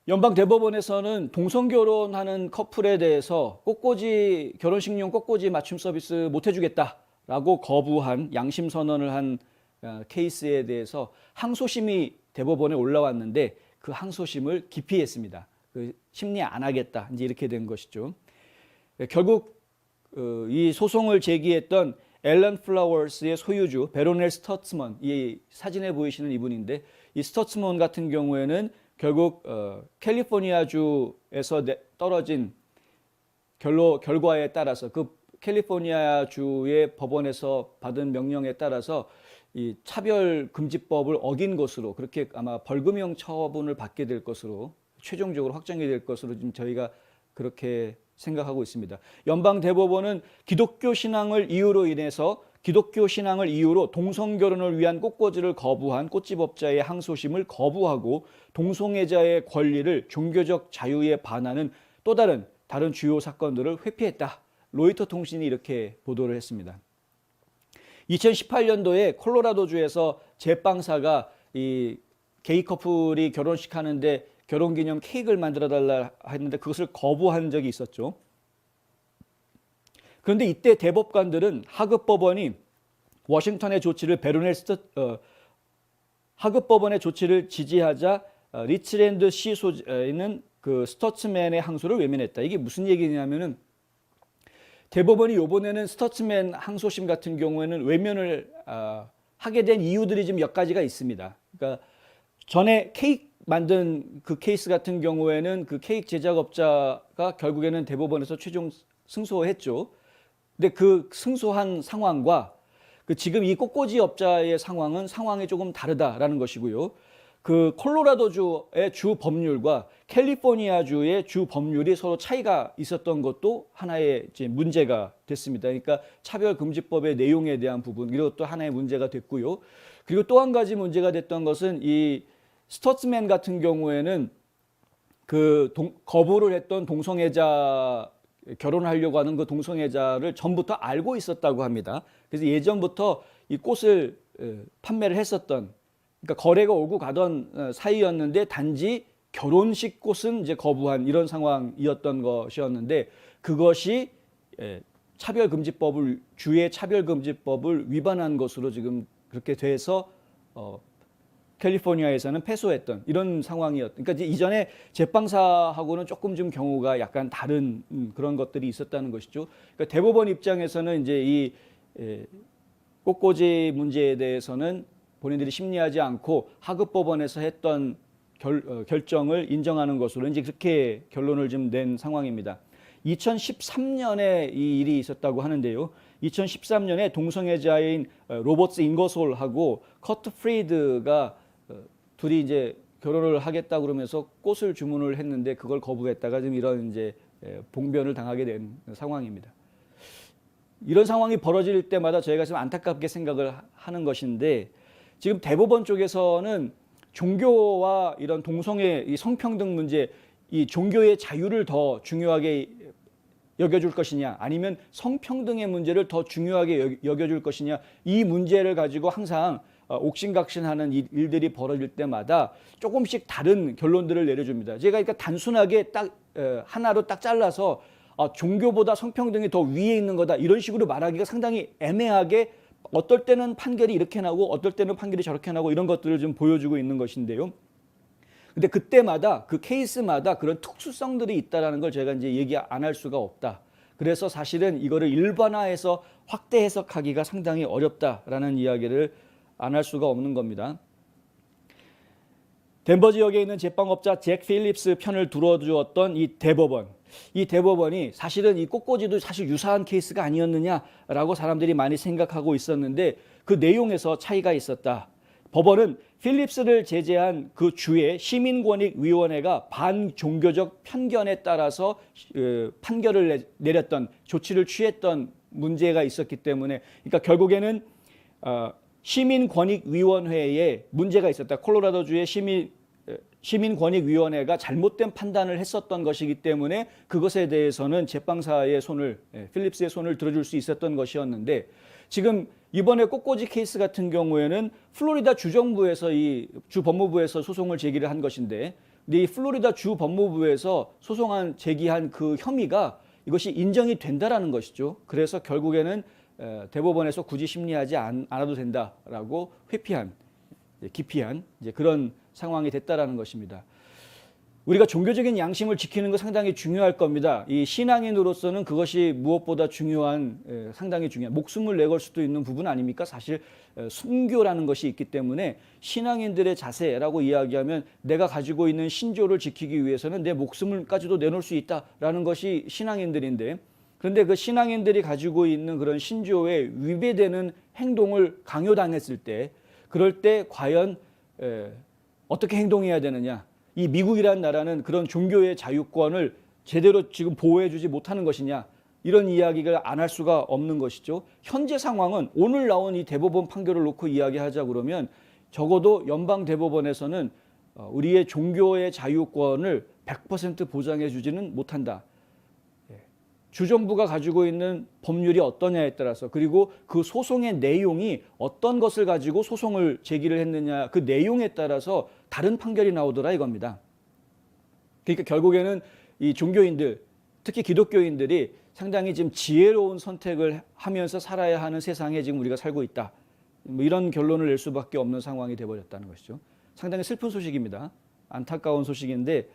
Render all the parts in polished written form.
연방 대법원에서는 동성 결혼하는 커플에 대해서 결혼식용 꽃꽂이 맞춤 서비스 못 해주겠다라고 거부한 양심 선언을 한 케이스에 대해서 항소심이 대법원에 올라왔는데 그 항소심을 기피했습니다. 그 심리 안 하겠다, 이제 이렇게 된 것이죠. 결국 이 소송을 제기했던 앨런 플라워스의 소유주 베로넬 스터츠먼, 이 사진에 보이시는 이분인데, 이 스터츠먼 같은 경우에는 결국 캘리포니아주에서 떨어진 결과에 따라서, 그 캘리포니아주의 법원에서 받은 명령에 따라서 이 차별금지법을 어긴 것으로, 그렇게 아마 벌금형 처분을 받게 될 것으로, 최종적으로 확정이 될 것으로 지금 저희가 그렇게 생각하고 있습니다. 연방 대법원은 기독교 신앙을 이유로 동성 결혼을 위한 꽃꽂이를 거부한 꽃집업자의 항소심을 거부하고 동성애자의 권리를 종교적 자유에 반하는 또 다른 주요 사건들을 회피했다. 로이터 통신이 이렇게 보도를 했습니다. 2018년도에 콜로라도주에서 제빵사가 이 게이 커플이 결혼식 하는데 결혼기념 케이크를 만들어 달라 했는데 그것을 거부한 적이 있었죠. 그런데 이때 대법관들은 하급법원이 워싱턴의 조치를 하급법원의 조치를 지지하자 리치랜드 시 소재는 그 스터츠맨의 항소를 외면했다. 이게 무슨 얘기냐면은, 대법원이 이번에는 스터츠맨 항소심 같은 경우에는 외면을 하게 된 이유들이 좀 몇 가지가 있습니다. 그러니까 전에 케이크 만든 그 케이스 같은 경우에는 그 케이크 제작업자가 결국에는 대법원에서 최종 승소했죠. 근데 그 승소한 상황과 그 지금 이 꽃꽂이 업자의 상황이 조금 다르다라는 것이고요. 그 콜로라도주의 주 법률과 캘리포니아주의 주 법률이 서로 차이가 있었던 것도 하나의 이제 문제가 됐습니다. 그러니까 차별금지법의 내용에 대한 부분, 이것도 하나의 문제가 됐고요. 그리고 또 한 가지 문제가 됐던 것은 이 스터츠맨 같은 경우에는 거부를 했던 동성애자, 결혼하려고 하는 그 동성애자를 전부터 알고 있었다고 합니다. 그래서 예전부터 이 꽃을 판매를 했었던, 그러니까 거래가 오고 가던 사이였는데 단지 결혼식 꽃은 이제 거부한 이런 상황이었던 것이었는데, 그것이 주의 차별금지법을 위반한 것으로 지금 그렇게 돼서 캘리포니아에서는 패소했던 이런 상황이었던. 그러니까 이제 이전에 제빵사하고는 조금 좀 경우가 약간 다른 그런 것들이 있었다는 것이죠. 그러니까 대법원 입장에서는 이제 이 꽃꽂이 문제에 대해서는 본인들이 심리하지 않고 하급법원에서 했던 결정을 인정하는 것으로 이제 그렇게 결론을 좀 낸 상황입니다. 2013년에 이 일이 있었다고 하는데요. 2013년에 동성애자인 로버트 잉거솔하고 커트 프리드가 둘이 이제 결혼을 하겠다 그러면서 꽃을 주문을 했는데 그걸 거부했다가 지금 이런 이제 봉변을 당하게 된 상황입니다. 이런 상황이 벌어질 때마다 저희가 좀 안타깝게 생각을 하는 것인데, 지금 대법원 쪽에서는 종교와 이런 동성애, 이 성평등 문제, 이 종교의 자유를 더 중요하게 여겨줄 것이냐, 아니면 성평등의 문제를 더 중요하게 여겨줄 것이냐, 이 문제를 가지고 항상 옥신각신하는 일들이 벌어질 때마다 조금씩 다른 결론들을 내려줍니다. 제가 그러니까 단순하게 딱 하나로 딱 잘라서 종교보다 성평등이 더 위에 있는 거다, 이런 식으로 말하기가 상당히 애매하게, 어떨 때는 판결이 이렇게 나고 어떨 때는 판결이 저렇게 나고 이런 것들을 좀 보여주고 있는 것인데요. 근데 그때마다 그 케이스마다 그런 특수성들이 있다라는 걸 제가 이제 얘기 안 할 수가 없다. 그래서 사실은 이거를 일반화해서 확대 해석하기가 상당히 어렵다라는 이야기를 안 할 수가 없는 겁니다. 덴버 지역에 있는 제빵업자 잭 필립스 편을 들어주었던 이 대법원이 사실은 이 꽃꽂이도 사실 유사한 케이스가 아니었느냐라고 사람들이 많이 생각하고 있었는데, 그 내용에서 차이가 있었다. 법원은 필립스를 제재한 그 주의 시민권익위원회가 반종교적 편견에 따라서 판결을 내렸던, 조치를 취했던 문제가 있었기 때문에, 그러니까 결국에는 시민권익위원회에 문제가 있었다. 콜로라도주의 시민권익위원회가 잘못된 판단을 했었던 것이기 때문에 그것에 대해서는 제빵사의 필립스의 손을 들어줄 수 있었던 것이었는데, 지금 이번에 꽃꽂이 케이스 같은 경우에는 플로리다 주정부에서 이 주 법무부에서 소송을 제기를 한 것인데, 근데 이 플로리다 주 법무부에서 제기한 그 혐의가 이것이 인정이 된다라는 것이죠. 그래서 결국에는 대법원에서 굳이 심리하지 않아도 된다라고 기피한 이제 그런 상황이 됐다라는 것입니다. 우리가 종교적인 양심을 지키는 거 상당히 중요할 겁니다. 이 신앙인으로서는 그것이 무엇보다 상당히 중요한 목숨을 내걸 수도 있는 부분 아닙니까? 사실 순교라는 것이 있기 때문에 신앙인들의 자세라고 이야기하면 내가 가지고 있는 신조를 지키기 위해서는 내 목숨을까지도 내놓을 수 있다라는 것이 신앙인들인데, 그런데 그 신앙인들이 가지고 있는 그런 신조에 위배되는 행동을 강요당했을 때, 그럴 때 과연 어떻게 행동해야 되느냐? 이 미국이라는 나라는 그런 종교의 자유권을 제대로 지금 보호해주지 못하는 것이냐, 이런 이야기를 안 할 수가 없는 것이죠. 현재 상황은 오늘 나온 이 대법원 판결을 놓고 이야기하자 그러면 적어도 연방대법원에서는 우리의 종교의 자유권을 100% 보장해주지는 못한다. 주정부가 가지고 있는 법률이 어떠냐에 따라서, 그리고 그 소송의 내용이 어떤 것을 가지고 소송을 제기를 했느냐, 그 내용에 따라서 다른 판결이 나오더라 이겁니다. 그러니까 결국에는 이 종교인들, 특히 기독교인들이 상당히 지금 지혜로운 선택을 하면서 살아야 하는 세상에 지금 우리가 살고 있다. 뭐 이런 결론을 낼 수밖에 없는 상황이 되어버렸다는 것이죠. 상당히 슬픈 소식입니다. 안타까운 소식인데,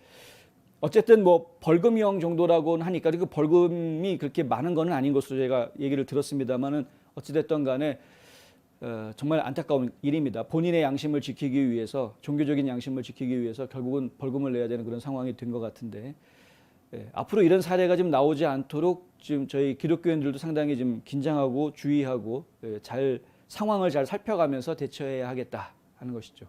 어쨌든 뭐 벌금형 정도라고는 하니까 그 벌금이 그렇게 많은 건 아닌 것으로 제가 얘기를 들었습니다만은 어찌됐든 간에 정말 안타까운 일입니다. 본인의 양심을 지키기 위해서, 종교적인 양심을 지키기 위해서 결국은 벌금을 내야 되는 그런 상황이 된 것 같은데, 앞으로 이런 사례가 좀 나오지 않도록 지금 저희 기독교인들도 상당히 좀 긴장하고 주의하고 상황을 잘 살펴가면서 대처해야 하겠다 하는 것이죠.